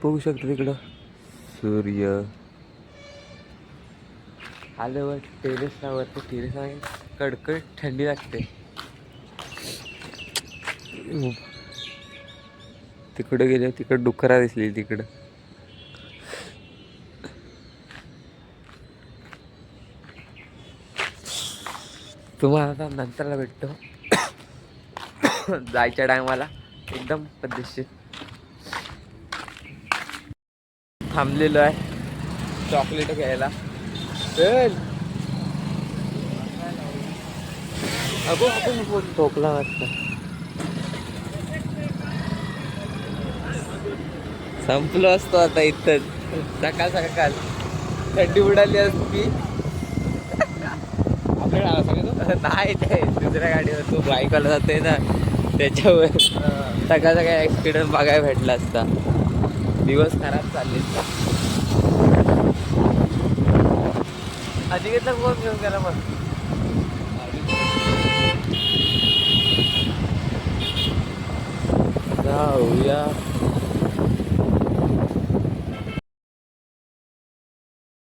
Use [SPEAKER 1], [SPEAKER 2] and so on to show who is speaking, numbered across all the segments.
[SPEAKER 1] बघू शकतो तिकडं सूर्य आल्यावर टेरेसला वरती टेरेसला कडकड थंडी लागते. तिकडं गेले तिकडं डुकरा दिसली तिकडं. तुम्हाला आता नंतरला भेटतो जायच्या टायमाला एकदम पद्धतशीर. थांबलेलो आहे चॉकलेट घ्यायला. चल अगो आपण ठोकला वाटतं. संपलो असतो आता इथंच. सकाळ सकाळ थंडी उडाली असती. नाही ते दुसऱ्या गाडीवर तू बाईकला जातोय ना त्याच्यावर सकाळ सकाळ ऍक्सिडेंट बघायला भेटला असता. दिवस खराब चालले. अधिकेतला फोन घेऊन गेला मग. जाऊया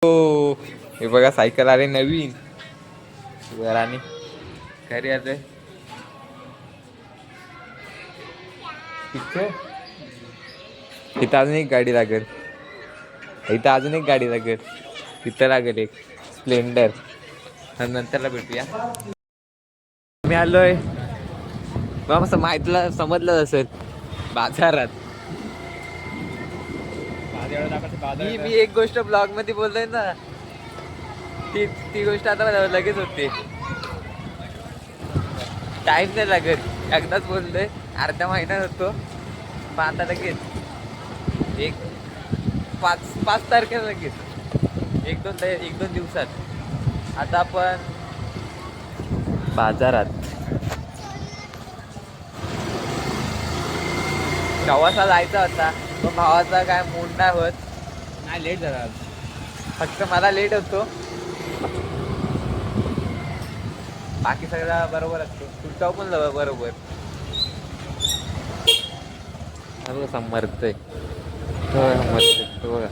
[SPEAKER 1] हो. हे बघा सायकल आले नवीन वर आणि घरी आले. इथं अजून एक गाडी लागेल. इथं अजून एक गाडी लागेल. तिथं लागेल एक स्प्लेंडर. नंतरला भेटूया. मी आलोय मग असं माहितला समजलं असेल बाजारात. मी एक गोष्ट ब्लॉग मध्ये बोललोय ना ती गोष्ट आता लगेच होते. टाइम नाही लागत. एकदाच बोललोय अर्ध्या महिन्यात होतो पण आता लगेच एक 5 तारखेला लगेच एक दोन दिवसात. आता आपण बाजारात प्रवासाला जायचा होता पण भावाचा काय मूड नाही होत. नाही लेट झाला फक्त मला लेट होतो. बाकी सगळं बरोबर असतो. तुमचा पण बरोबर समर्थय बघा.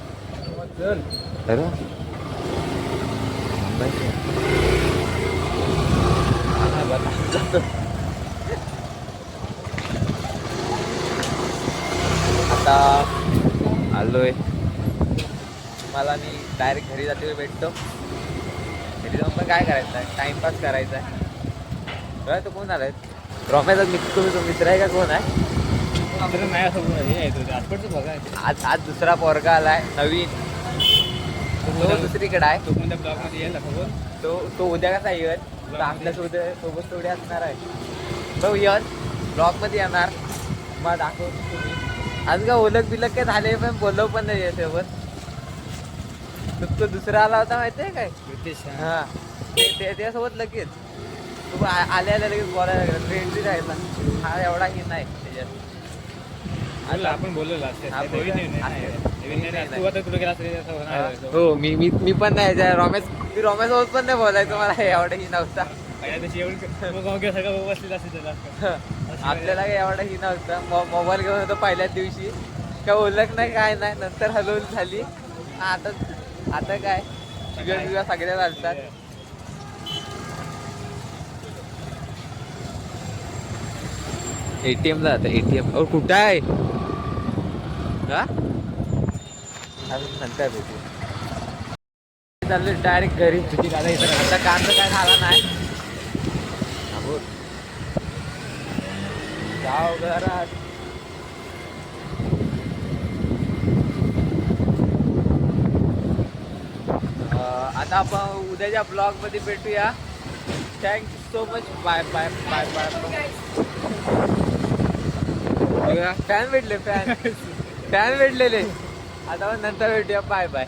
[SPEAKER 1] आता आलोय. मला मी डायरेक्ट घरी जाते भेटतो. घरी जाऊन पण काय करायचं आहे टाइमपास करायचा आहे. बघा तो कोण आलाय रॉमेचा मित्र आहे का कोण आहे. आज दुसरा पोरगा आलाय नवीन. तो दुसरीकडे आहे. तो कोणत्या ब्लॉग मध्ये येईल तो उद्या कसा येईल आपल्या सोबत थोडी असणार आहे. तो येईल ब्लॉग मध्ये येणार मग दाखवतो तुम्ही. आज का ओळख बिलक काय झाले पण बोलव पण नाही याच्यावर. तो दुसरा आला होता माहितीये काय हा त्याच्यासोबत लगेच तू आल्या लगेच बोलायला लागला. फ्रेंडली राहिला. हा एवढा ही नाही त्याच्यात. आपण बोललो हो. मी पण नाही रमेश सोबत पण नाही बोलायचं. मला एवढाही नव्हता. आपल्याला काही एवढाही नव्हता. मोबाईल घेऊन होतो पहिल्याच दिवशी. काय ओळख नाही काय नाही. नंतर हलवून झाली. आता काय शिव्या सगळ्या चालतात. ATM ला आता ATM और कुठं आहे का नंतर भेटू. चालले डायरेक्ट घरी. आता काम तर काय झाला नाही. जाऊ घरात. आता आपण उद्याच्या ब्लॉग मध्ये भेटूया. Thank you so much. Bye bye bye bye. Fan भेटलेले आता नंतर भेटूया. Bye bye.